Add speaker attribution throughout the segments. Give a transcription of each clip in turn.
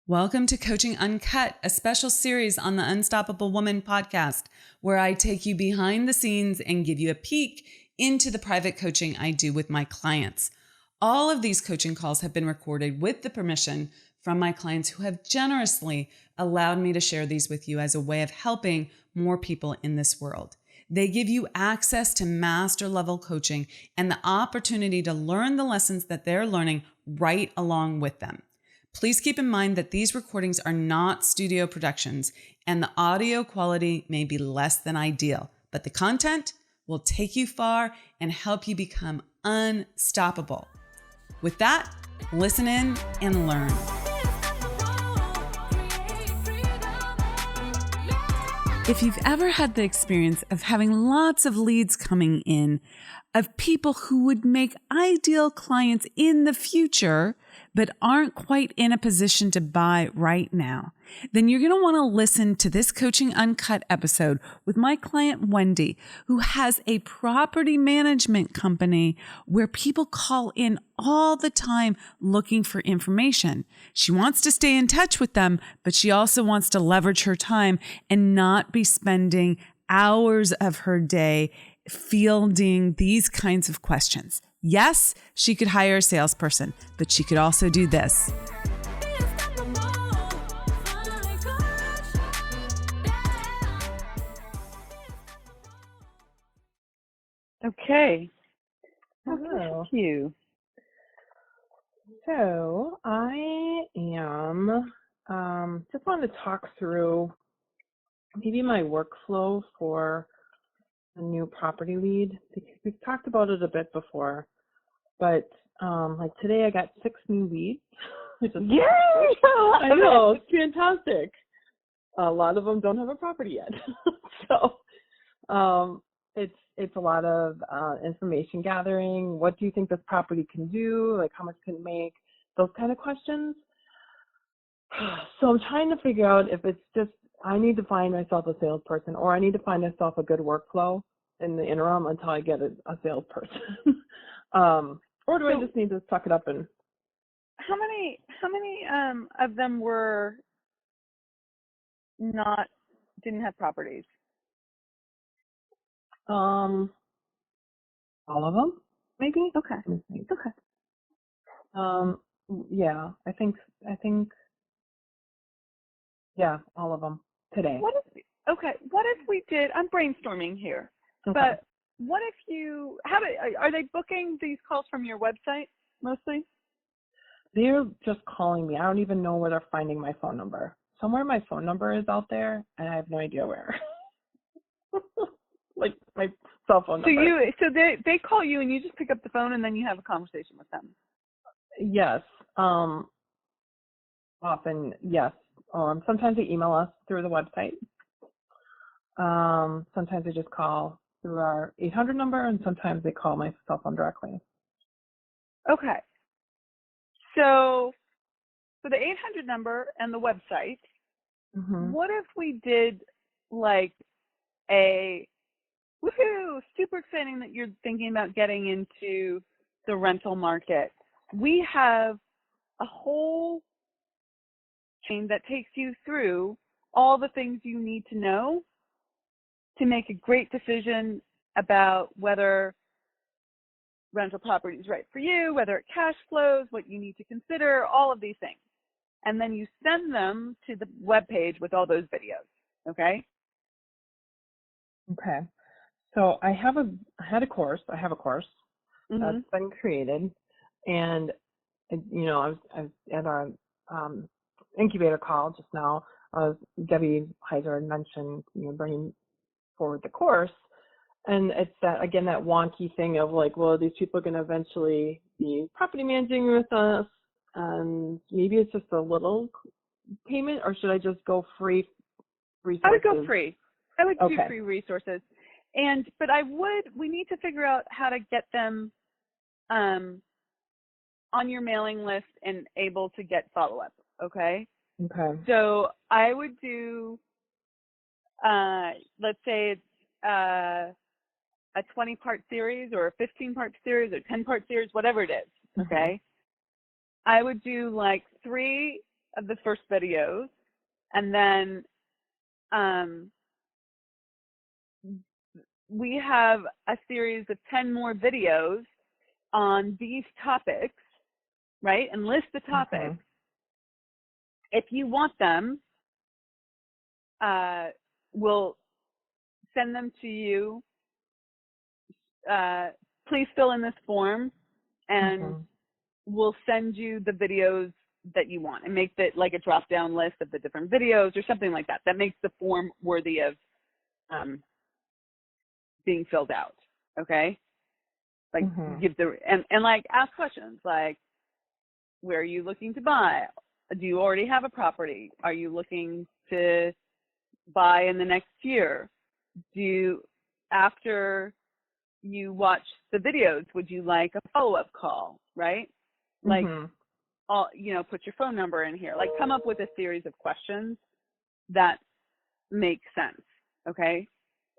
Speaker 1: Welcome to Coaching Uncut, a special series on the Unstoppable Woman podcast, where I take you behind the scenes and give you a peek into the private coaching I do with my clients. All of these coaching calls have been recorded with the permission from my clients who have generously allowed me to share these with you as a way of helping more people in this world. They give you access to master level coaching and the opportunity to learn the lessons that they're learning right along with them. Please keep in mind that these recordings are not studio productions and the audio quality may be less than ideal, but the content will take you far and help you become unstoppable. With that, listen in and learn. If you've ever had the experience of having lots of leads coming in of people who would make ideal clients in the future, but aren't quite in a position to buy right now, then you're going to want to listen to this Coaching Uncut episode with my client, Wendy, who has a property management company where people call in all the time looking for information. She wants to stay in touch with them, but she also wants to leverage her time and not be spending hours of her day fielding these kinds of questions. Yes, she could hire a salesperson, but she could also do this.
Speaker 2: Okay.
Speaker 3: Hello.
Speaker 2: Thank you.
Speaker 3: So I am just wanted to talk through maybe my workflow for a new property lead, because we've talked about it a bit before, but like today I got 6 new leads.
Speaker 2: Yay!
Speaker 3: I know, it's fantastic. A lot of them don't have a property yet. So it's a lot of information gathering. What do you think this property can do? Like how much can it make? Those kind of questions. So I'm trying to figure out if it's just I need to find myself a salesperson, or I need to find myself a good workflow in the interim until I get a salesperson. Or do I just need to suck it up and?
Speaker 2: How many of them didn't have properties?
Speaker 3: All of them, maybe.
Speaker 2: Okay.
Speaker 3: Let me think.
Speaker 2: Okay.
Speaker 3: Yeah, I think, yeah, all of them today.
Speaker 2: What if we did? I'm brainstorming here,
Speaker 3: Okay.
Speaker 2: but what if you? Are they booking these calls from your website mostly?
Speaker 3: They're just calling me. I don't even know where they're finding my phone number. Somewhere my phone number is out there, and I have no idea where. Like my cell phone number.
Speaker 2: So they call you and you just pick up the phone and then you have a conversation with them.
Speaker 3: Yes. Often, yes. Sometimes they email us through the website. Sometimes they just call through our 800 number, and sometimes they call my cell phone directly.
Speaker 2: Okay. So for the 800 number and the website, what if we did like a woohoo, super exciting that you're thinking about getting into the rental market. We have a whole chain that takes you through all the things you need to know to make a great decision about whether rental property is right for you, whether it cash flows, what you need to consider, all of these things. And then you send them to the webpage with all those videos, okay?
Speaker 3: Okay. So I have a course that's been created, and I was at our incubator call just now. Debbie Heiser had mentioned bringing forward the course, and it's that wonky thing of like, well, these people are going to eventually be property managing with us, and maybe it's just a little payment, or should I just go free resources?
Speaker 2: I would go free. I would do
Speaker 3: Okay.
Speaker 2: free resources. But we need to figure out how to get them on your mailing list and able to get follow-up, okay?
Speaker 3: Okay.
Speaker 2: So I would do, let's say it's a 20-part series or a 15-part series or 10-part series, whatever it is, okay? I would do like 3 of the first videos, and then we have a series of 10 more videos on these topics, right? And list the topics. If you want them, we'll send them to you. Please fill in this form, and we'll send you the videos that you want, and make that like a drop-down list of the different videos or something like that. That makes the form worthy of being filled out. Okay, like give the and like ask questions like, where are you looking to buy? Do you already have a property? Are you looking to buy in the next year? After you watch the videos, would you like a follow-up call, right? Like, put your phone number in here. Like, come up with a series of questions that make sense, okay?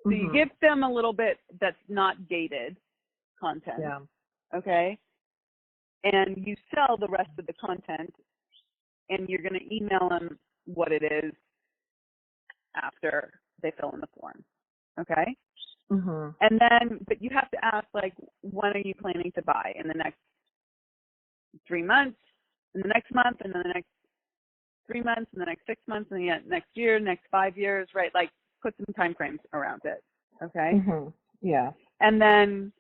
Speaker 2: So you give them a little bit that's not gated content, okay? And you sell the rest of the content, and you're going to email them what it is after they fill in the form, okay? And then, but you have to ask, like, when are you planning to buy? In the next 3 months, in the next month, and then the next 3 months, and the next 6 months, and the next year, next 5 years, right? Like, put some time frames around it, okay?
Speaker 3: Yeah.
Speaker 2: And then,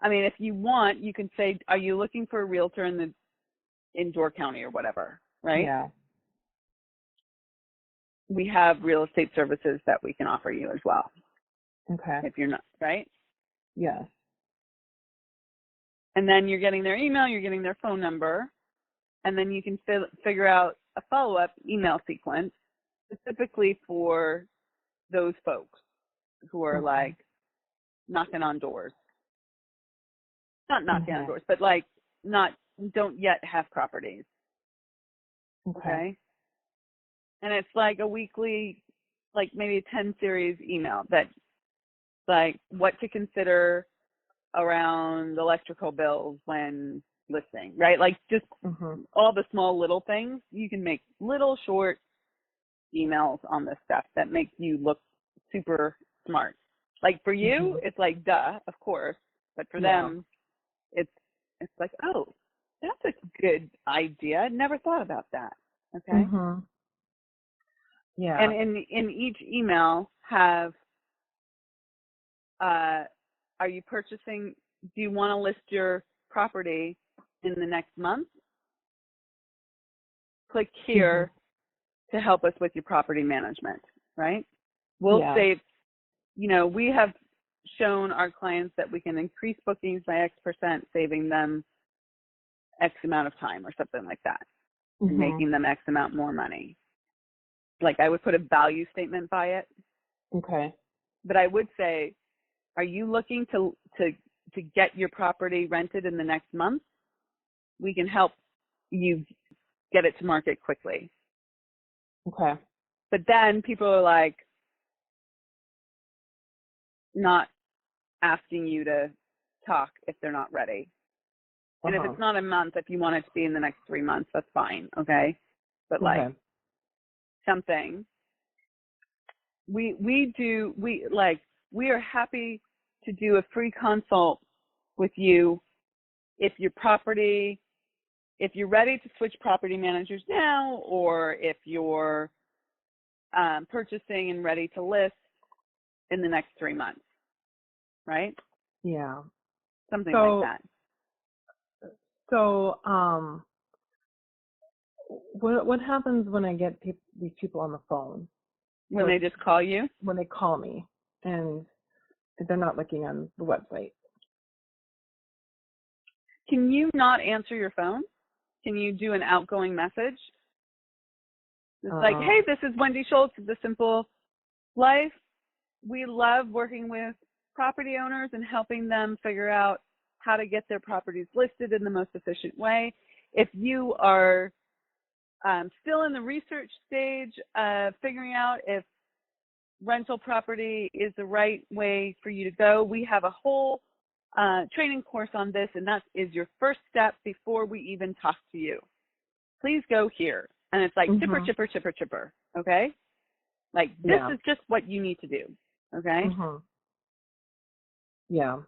Speaker 2: I mean, if you want, you can say, are you looking for a realtor in Door County or whatever, right?
Speaker 3: Yeah.
Speaker 2: We have real estate services that we can offer you as well.
Speaker 3: Okay.
Speaker 2: If you're not, right?
Speaker 3: Yes.
Speaker 2: And then you're getting their email, you're getting their phone number, and then you can figure out a follow-up email sequence specifically for those folks who are like knocking on doors. Not knocking on doors, but like don't yet have properties. Okay. And it's like a weekly, like maybe a 10 series email that like what to consider around electrical bills when listing, right? Like just all the small little things. You can make little short emails on this stuff that make you look super smart. Like for you, it's like, duh, of course. But for them, it's like, oh, that's a good idea. I never thought about that. Okay.
Speaker 3: Yeah.
Speaker 2: And in each email have, are you purchasing, do you want to list your property in the next month? Click here to help us with your property management, right? We'll save, we have shown our clients that we can increase bookings by X%, saving them X amount of time or something like that, and making them X amount more money. Like I would put a value statement by it.
Speaker 3: Okay.
Speaker 2: But I would say, are you looking to get your property rented in the next month? We can help you get it to market quickly.
Speaker 3: Okay.
Speaker 2: But then people are like not asking you to talk if they're not ready. And if it's not a month, if you want it to be in the next 3 months, that's fine. Okay. But like something we are happy to do a free consult with you if you're ready to switch property managers now, or if you're purchasing and ready to list in the next 3 months, right?
Speaker 3: Yeah.
Speaker 2: Something like that.
Speaker 3: So, what happens when I get these people on the phone?
Speaker 2: When they just call you?
Speaker 3: When they call me and they're not looking on the website.
Speaker 2: Can you not answer your phone? Can you do an outgoing message? It's like, hey, this is Wendy Schultz of The Simple Life. We love working with property owners and helping them figure out how to get their properties listed in the most efficient way. If you are still in the research stage of figuring out if rental property is the right way for you to go, we have a whole training course on this, and that is your first step before we even talk to you. Please go here. And it's like
Speaker 3: Mm-hmm.
Speaker 2: chipper. Okay. Like this
Speaker 3: Yeah.
Speaker 2: is just what you need to do. Okay.
Speaker 3: Mm-hmm. Yeah.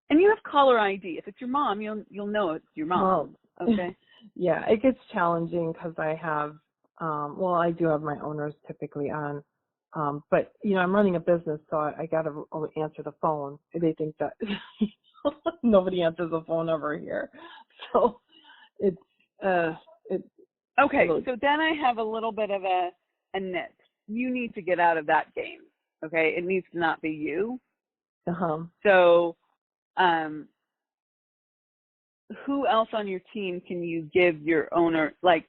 Speaker 2: And you have caller ID. If it's your mom, you'll know it's your mom.
Speaker 3: Well,
Speaker 2: Okay.
Speaker 3: yeah, it gets challenging because I have, well, I do have my owners typically on, but I'm running a business, so I got to answer the phone. They think that nobody answers the phone over here, so it's
Speaker 2: Okay.
Speaker 3: really,
Speaker 2: So then I have a little bit of a nit. You need to get out of that game. Okay. It needs to not be you. So, who else on your team can you give your owner, like,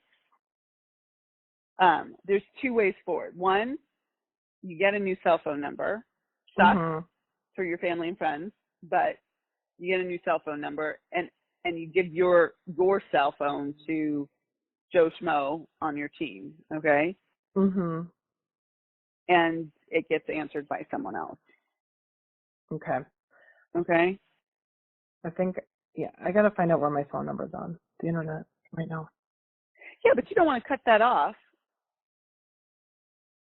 Speaker 2: there's two ways forward. One, you get a new cell phone number. Sucks for your family and friends, but you get a new cell phone number and you give your cell phone to Joe Schmo on your team, okay? And it gets answered by someone else.
Speaker 3: Okay.
Speaker 2: Okay?
Speaker 3: I think, yeah, I got to find out where my phone number's on the internet right now.
Speaker 2: Yeah, but you don't want to cut that off.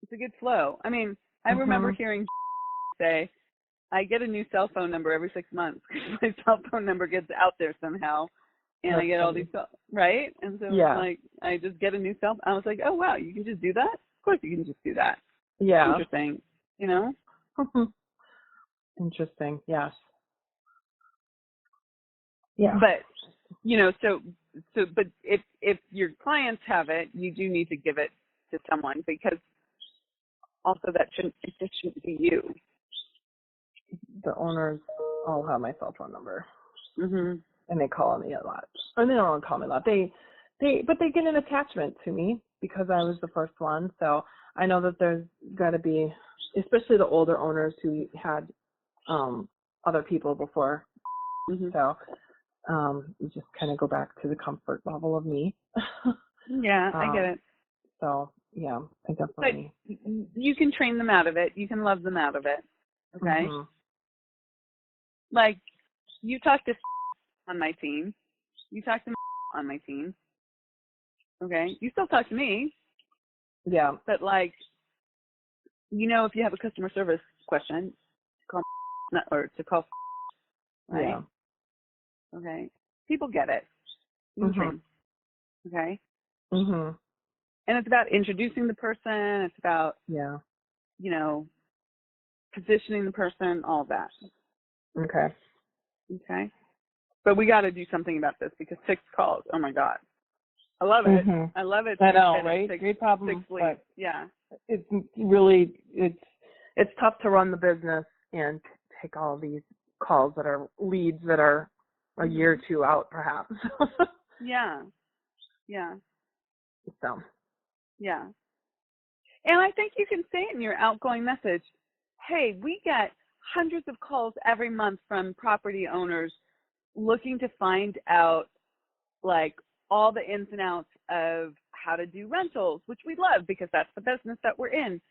Speaker 2: It's a good flow. I mean, I remember hearing say, I get a new cell phone number every 6 months because my cell phone number gets out there somehow. And
Speaker 3: That's
Speaker 2: I get all
Speaker 3: funny.
Speaker 2: these, right? And so
Speaker 3: Yeah.
Speaker 2: it's like, I just get a new cell phone. I was like, oh, wow, you can just do that? Of course you can just do that.
Speaker 3: Yeah.
Speaker 2: Interesting, you know?
Speaker 3: Interesting. Yes. Yeah.
Speaker 2: But, but if your clients have it, you do need to give it to someone because also it just shouldn't be you.
Speaker 3: The owners all have my cell phone number.
Speaker 2: Mm-hmm.
Speaker 3: And they call me a lot. Or they don't call me a lot. But they get an attachment to me because I was the first one. So I know that there's got to be, especially the older owners who had other people before. So you just kind of go back to the comfort level of me.
Speaker 2: Yeah, I get it.
Speaker 3: So yeah, I definitely.
Speaker 2: But you can train them out of it. You can love them out of it. Okay. Like you talk to on my team. You talk to on my team. Okay. You still talk to me.
Speaker 3: Yeah.
Speaker 2: But like, if you have a customer service question, call to call. Right.
Speaker 3: Yeah.
Speaker 2: Okay. People get it. You train. Okay. And it's about introducing the person. It's about positioning the person. All of that.
Speaker 3: Okay.
Speaker 2: Okay. But we got to do something about this because 6 calls. Oh my God. I love it. I love it.
Speaker 3: I know, right? Great problem. But
Speaker 2: yeah.
Speaker 3: It's really, it's tough to run the business and take all of these calls that are leads that are a year or two out, perhaps.
Speaker 2: Yeah. Yeah.
Speaker 3: So.
Speaker 2: Yeah. And I think you can say in your outgoing message, hey, we get hundreds of calls every month from property owners looking to find out like all the ins and outs of how to do rentals, which we love because that's the business that we're in.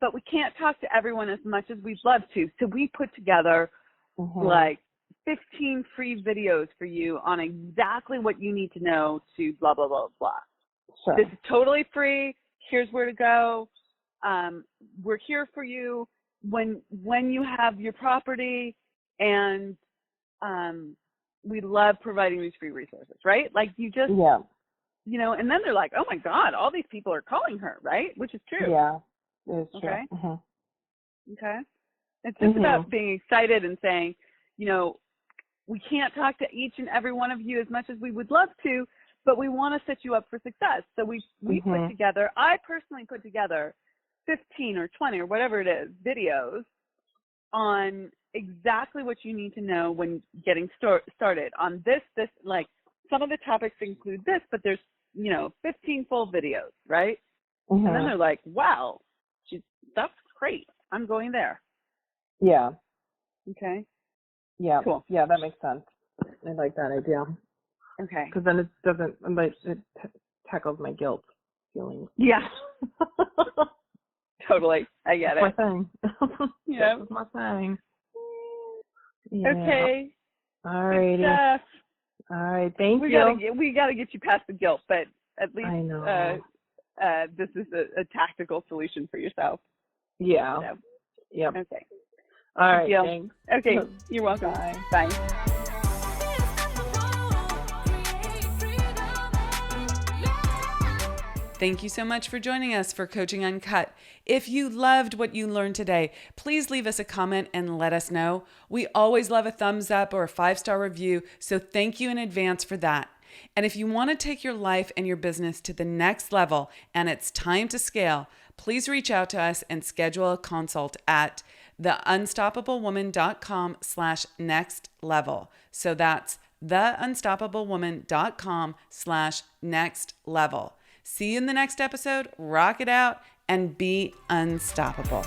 Speaker 2: But we can't talk to everyone as much as we'd love to. So we put together like 15 free videos for you on exactly what you need to know to blah, blah, blah, blah.
Speaker 3: Sure.
Speaker 2: This is totally free. Here's where to go. We're here for you when you have your property, and we love providing these free resources, right? Like you just, and then they're like, oh my God, all these people are calling her, right? Which is true.
Speaker 3: Yeah, it's true.
Speaker 2: Okay. Okay. It's just about being excited and saying, we can't talk to each and every one of you as much as we would love to, but we want to set you up for success. So we put together, I personally put together 15 or 20 or whatever it is, videos on exactly what you need to know when getting started on this, like some of the topics include this, but there's, 15 full videos, right? And then they're like, wow, that's great. I'm going there.
Speaker 3: Yeah.
Speaker 2: Okay.
Speaker 3: Yeah.
Speaker 2: Cool.
Speaker 3: Yeah, that makes sense. I like that idea.
Speaker 2: Okay.
Speaker 3: Because then it doesn't, it tackles my guilt feelings.
Speaker 2: Yeah. Totally. I get it.
Speaker 3: That's my thing.
Speaker 2: Yeah.
Speaker 3: That's my thing. Yeah.
Speaker 2: Okay.
Speaker 3: All righty. All right. Thank you.
Speaker 2: We got to get you past the guilt, but at least
Speaker 3: I know.
Speaker 2: this is a tactical solution for yourself.
Speaker 3: Yeah.
Speaker 2: So,
Speaker 3: Yep.
Speaker 2: okay.
Speaker 3: All right.
Speaker 2: Deal.
Speaker 3: Thanks.
Speaker 2: Okay. You're welcome.
Speaker 3: Bye.
Speaker 2: Bye.
Speaker 1: Thank you so much for joining us for Coaching Uncut. If you loved what you learned today, please leave us a comment and let us know. We always love a thumbs up or a 5-star review, so thank you in advance for that. And if you want to take your life and your business to the next level and it's time to scale, please reach out to us and schedule a consult at theunstoppablewoman.com/next level. So that's theunstoppablewoman.com/next level. See you in the next episode. Rock it out and be unstoppable.